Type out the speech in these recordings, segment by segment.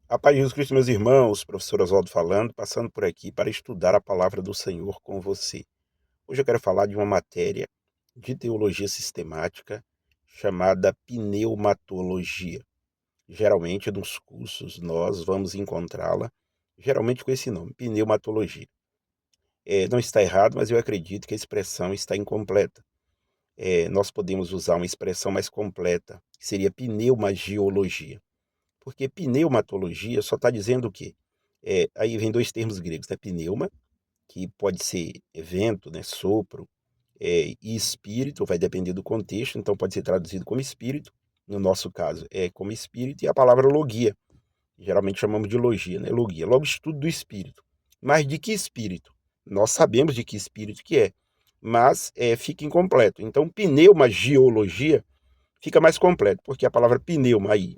A paz de Jesus Cristo, meus irmãos, professor Oswaldo falando, passando por aqui para estudar a palavra do Senhor com você. Hoje eu quero falar de uma matéria de teologia sistemática chamada pneumatologia. Geralmente, nos cursos, nós vamos encontrá-la, geralmente com esse nome, pneumatologia. Não está errado, mas eu acredito que a expressão está incompleta. Nós podemos usar uma expressão mais completa, que seria pneumagiologia. Porque pneumatologia só está dizendo o quê? Aí vem dois termos gregos, né? Pneuma, que pode ser vento, né? Sopro, e espírito, vai depender do contexto, então pode ser traduzido como espírito, no nosso caso é como espírito, e a palavra logia, geralmente chamamos de logia, né? Logia, logo estudo do espírito. Mas de que espírito? Nós sabemos de que espírito que é, mas fica incompleto. Então, pneumagiologia fica mais completo, porque a palavra pneuma aí,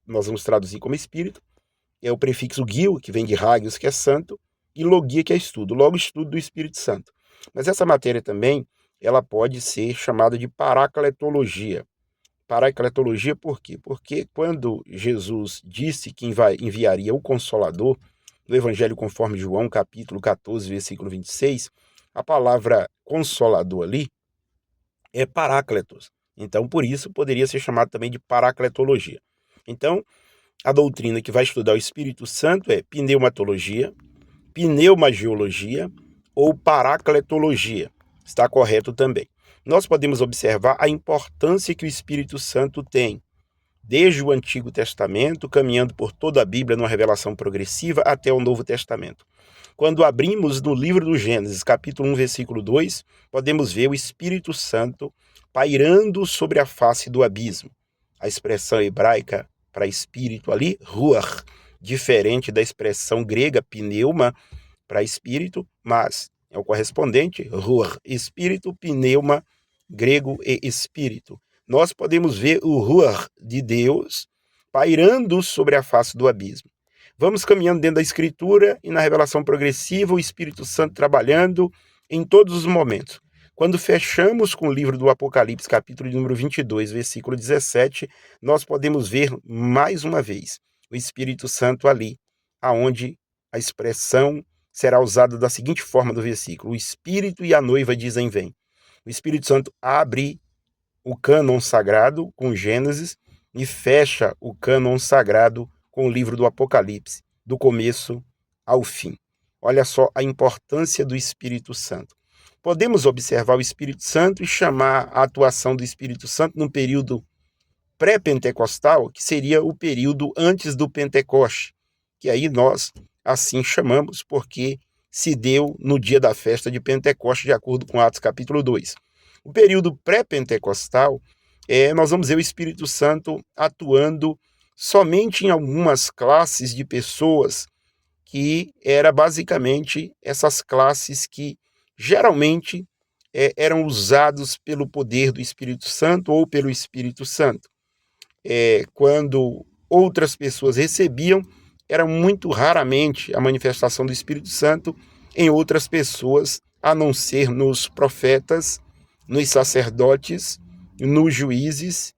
nós vamos traduzir como espírito, é o prefixo gio, que vem de hagios, que é santo, e logia, que é estudo, logo estudo do Espírito Santo. Mas essa matéria também, ela pode ser chamada de paracletologia. Paracletologia por quê? Porque quando Jesus disse que enviaria o Consolador, no Evangelho conforme João, capítulo 14, versículo 26, a palavra consolador ali é parácletos. Então, por isso, poderia ser chamado também de paracletologia. Então, a doutrina que vai estudar o Espírito Santo é pneumatologia, pneumagiologia ou paracletologia. Está correto também. Nós podemos observar a importância que o Espírito Santo tem, desde o Antigo Testamento, caminhando por toda a Bíblia numa revelação progressiva até o Novo Testamento. Quando abrimos no livro do Gênesis, capítulo 1, versículo 2, podemos ver o Espírito Santo pairando sobre a face do abismo. A expressão hebraica para espírito ali, ruach, diferente da expressão grega pneuma para espírito, mas é o correspondente, ruach, espírito, pneuma, grego e espírito. Nós podemos ver o ruach de Deus pairando sobre a face do abismo. Vamos caminhando dentro da Escritura e na revelação progressiva, o Espírito Santo trabalhando em todos os momentos. Quando fechamos com o livro do Apocalipse, capítulo de número 22, versículo 17, nós podemos ver mais uma vez o Espírito Santo ali, aonde a expressão será usada da seguinte forma do versículo: o Espírito e a noiva dizem vem. O Espírito Santo abre o cânon sagrado com Gênesis e fecha o cânon sagrado com o livro do Apocalipse, do começo ao fim. Olha só a importância do Espírito Santo. Podemos observar o Espírito Santo e chamar a atuação do Espírito Santo num período pré-pentecostal, que seria o período antes do Pentecoste, que aí nós assim chamamos porque se deu no dia da festa de Pentecoste, de acordo com Atos capítulo 2. O período pré-pentecostal, nós vamos ver o Espírito Santo atuando somente em algumas classes de pessoas, que era basicamente essas classes que geralmente eram usados pelo poder do Espírito Santo ou pelo Espírito Santo. Quando outras pessoas recebiam, era muito raramente a manifestação do Espírito Santo em outras pessoas, a não ser nos profetas, nos sacerdotes, nos juízes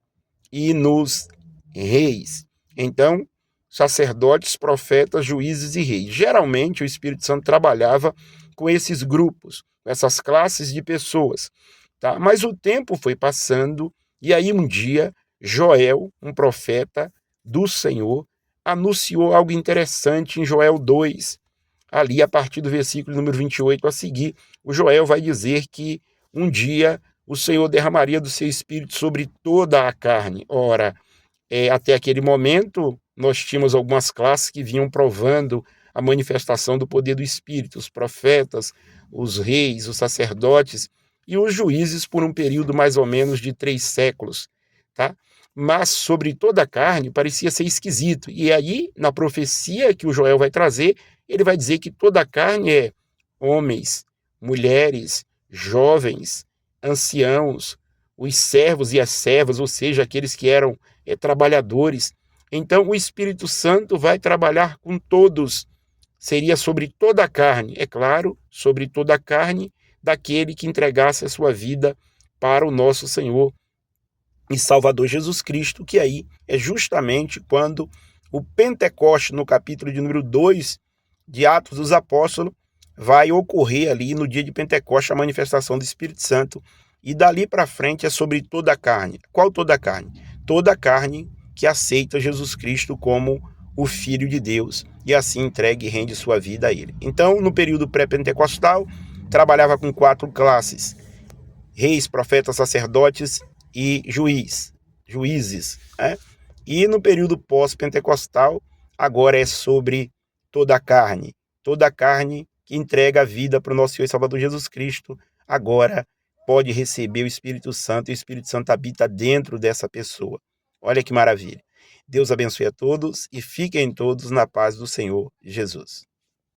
e nos reis. Então, sacerdotes, profetas, juízes e reis. Geralmente, o Espírito Santo trabalhava com esses grupos, com essas classes de pessoas. Tá? Mas o tempo foi passando e aí um dia Joel, um profeta do Senhor, anunciou algo interessante em Joel 2, ali a partir do versículo número 28 a seguir. O Joel vai dizer que um dia o Senhor derramaria do seu espírito sobre toda a carne. Ora, até aquele momento, nós tínhamos algumas classes que vinham provando a manifestação do poder do Espírito, os profetas, os reis, os sacerdotes e os juízes por um período mais ou menos de 3 séculos, tá? Mas sobre toda a carne parecia ser esquisito. E aí, na profecia que o Joel vai trazer, ele vai dizer que toda a carne é homens, mulheres, jovens, anciãos, os servos e as servas, ou seja, aqueles que eram trabalhadores. Então, o Espírito Santo vai trabalhar com todos. Seria sobre toda a carne, é claro, sobre toda a carne daquele que entregasse a sua vida para o nosso Senhor e Salvador Jesus Cristo, que aí é justamente quando O Pentecoste, no capítulo de número 2 de Atos dos Apóstolos, vai ocorrer ali no dia de Pentecoste a manifestação do Espírito Santo, e dali para frente é sobre toda a carne. Qual toda a carne? Toda a carne que aceita Jesus Cristo como o Filho de Deus e assim entrega e rende sua vida a Ele. Então, no período pré-pentecostal, trabalhava com 4 classes: reis, profetas, sacerdotes e juízes, né? E no período pós-pentecostal, agora é sobre toda a carne que entrega a vida para o nosso Senhor e Salvador Jesus Cristo, agora pode receber o Espírito Santo, e o Espírito Santo habita dentro dessa pessoa. Olha que maravilha. Deus abençoe a todos e fiquem todos na paz do Senhor Jesus.